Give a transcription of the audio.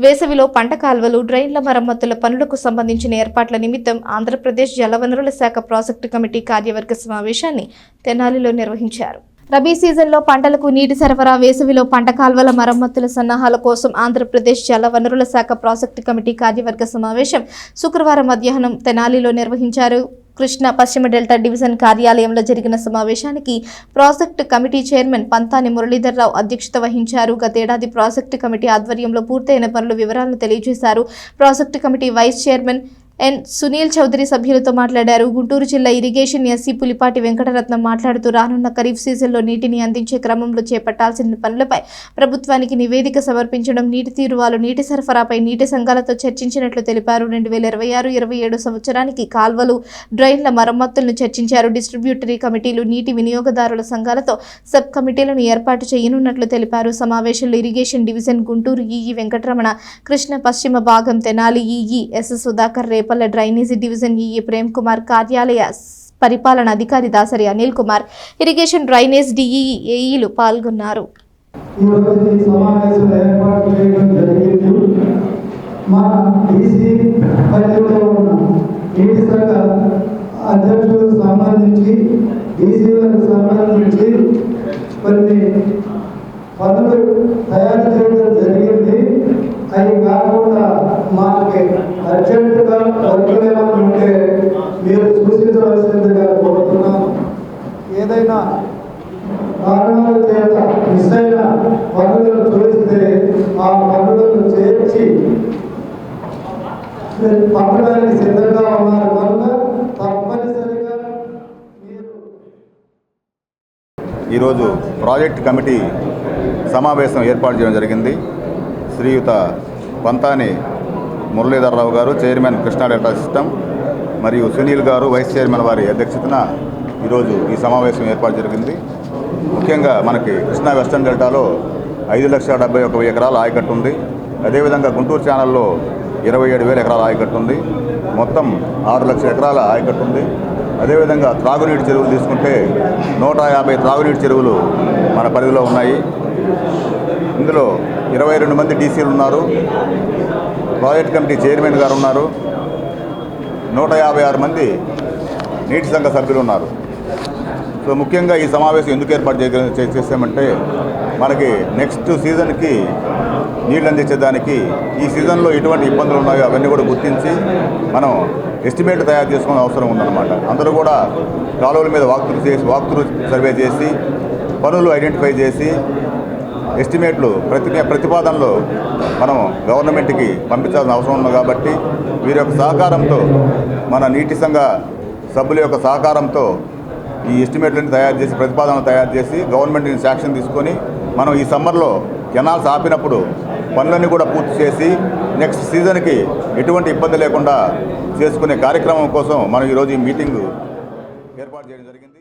వేసవిలో పంట కాల్వలు, డ్రైన్ల మరమ్మతుల పనులకు సంబంధించిన ఏర్పాట్ల నిమిత్తం ఆంధ్రప్రదేశ్ జలవనరుల శాఖ ప్రాజెక్టు కమిటీ కార్యవర్గ సమావేశాన్ని తెనాలిలో నిర్వహించారు. రబీ సీజన్లో పంటలకు నీటి సరఫరా, వేసవిలో పంట కాల్వల మరమ్మతుల సన్నాహాల కోసం ఆంధ్రప్రదేశ్ జలవనరుల శాఖ ప్రాజెక్టు కమిటీ కార్యవర్గ సమావేశం శుక్రవారం మధ్యాహ్నం తెనాలిలో నిర్వహించారు. కృష్ణా పశ్చిమ డెల్టా డివిజన్ కార్యాలయంలో జరిగిన సమావేశానికి ప్రాజెక్టు కమిటీ చైర్మన్ పంతాని మురళీధర్రావు అధ్యక్షత వహించారు. గతేడాది ప్రాజెక్టు కమిటీ ఆధ్వర్యంలో పూర్తయిన పనుల వివరాలను తెలియజేశారు. Project committee vice chairman N Sunil Chowdary సభ్యులతో మాట్లాడారు. గుంటూరు జిల్లా ఇరిగేషన్ ఎస్సీ పులిపాటి వెంకటరత్నం మాట్లాడుతూ రానున్న ఖరీఫ్ సీజన్లో నీటిని అందించే క్రమంలో చేపట్టాల్సిన పనులపై ప్రభుత్వానికి నివేదిక సమర్పించడం, నీటి తీరువాలు, నీటి సరఫరాపై నీటి సంఘాలతో చర్చించినట్లు తెలిపారు. 2026-27 సంవత్సరానికి కాల్వలు, డ్రైన్ల మరమ్మతులను చర్చించారు. డిస్ట్రిబ్యూటరీ కమిటీలు, నీటి వినియోగదారుల సంఘాలతో సబ్ కమిటీలను ఏర్పాటు చేయనున్నట్లు తెలిపారు. సమావేశంలో irrigation division Guntur EE Venkataramana, Krishna పశ్చిమ భాగం Tenali EE S Sudhakar, Repalle drainage division EE Prem Kumar, కార్యాలయ పరిపాలన అధికారి Dasari Anil Kumar, irrigation drainage DEE ఏఈలు పాల్గొన్నారు. పనులు తయారు చేయడం జరిగింది. అవి కాకుండా మాకు అర్జెంటుగా వర్కులు ఏమైనా ఉంటే మీరు సూచించవలసిందిగా కోరుతున్నాను. ఏదైనా కారణాల చేత మిస్ అయిన పనులను చూస్తే ఆ పనులను చేర్చి పంపడానికి సిద్ధంగా ఉన్నారు కనుక తప్పనిసరిగా మీరు. ఈరోజు ప్రాజెక్ట్ కమిటీ సమావేశం ఏర్పాటు చేయడం జరిగింది. శ్రీయుత పంతాని మురళీధర్రావు గారు, చైర్మన్ కృష్ణా డెల్టా సిస్టమ్, మరియు సునీల్ గారు, వైస్ చైర్మన్ వారి అధ్యక్షతన ఈరోజు ఈ సమావేశం ఏర్పాటు జరిగింది. ముఖ్యంగా మనకి కృష్ణా వెస్టర్న్ డెల్టాలో 5,71,000 ఎకరాల ఆయకట్టు ఉంది. అదేవిధంగా గుంటూరు ఛానల్లో 27,000 ఎకరాల ఆయకట్టు ఉంది. మొత్తం 6 లక్షల ఎకరాల ఆయకట్టు ఉంది. అదేవిధంగా త్రాగునీటి చెరువులు తీసుకుంటే 150 త్రాగునీటి చెరువులు మన పరిధిలో ఉన్నాయి. ఇందులో 22 మంది డీసీలు ఉన్నారు. ప్రాజెక్ట్ కమిటీ చైర్మన్ గారు ఉన్నారు. 156 మంది నీటి సంఘ సభ్యులు ఉన్నారు. సో ముఖ్యంగా ఈ సమావేశం ఎందుకు ఏర్పాటు చేసామంటే, మనకి నెక్స్ట్ సీజన్కి నీళ్ళు అందించేదానికి ఈ సీజన్లో ఎటువంటి ఇబ్బందులు ఉన్నాయో అవన్నీ కూడా గుర్తించి మనం ఎస్టిమేట్ తయారు చేసుకునే అవసరం ఉందన్నమాట. అందరూ కూడా కాలువల మీద వాక్త్రూ సర్వే చేసి పనులు ఐడెంటిఫై చేసి ఎస్టిమేట్లు ప్రతిపాదనలు మనం గవర్నమెంట్కి పంపించాల్సిన అవసరం ఉంది. కాబట్టి వీరి యొక్క సహకారంతో, మన నీటి సంఘ సభ్యుల యొక్క సహకారంతో ఈ ఎస్టిమేట్లను తయారు చేసి, ప్రతిపాదనలు తయారు చేసి గవర్నమెంట్ని శాంక్షన్ తీసుకొని మనం ఈ సమ్మర్లో కెనాల్స్ ఆపినప్పుడు పనులన్నీ కూడా పూర్తి చేసి నెక్స్ట్ సీజన్కి ఎటువంటి ఇబ్బంది లేకుండా చేసుకునే కార్యక్రమం కోసం మనం ఈరోజు ఈ మీటింగ్ ఏర్పాటు చేయడం జరిగింది.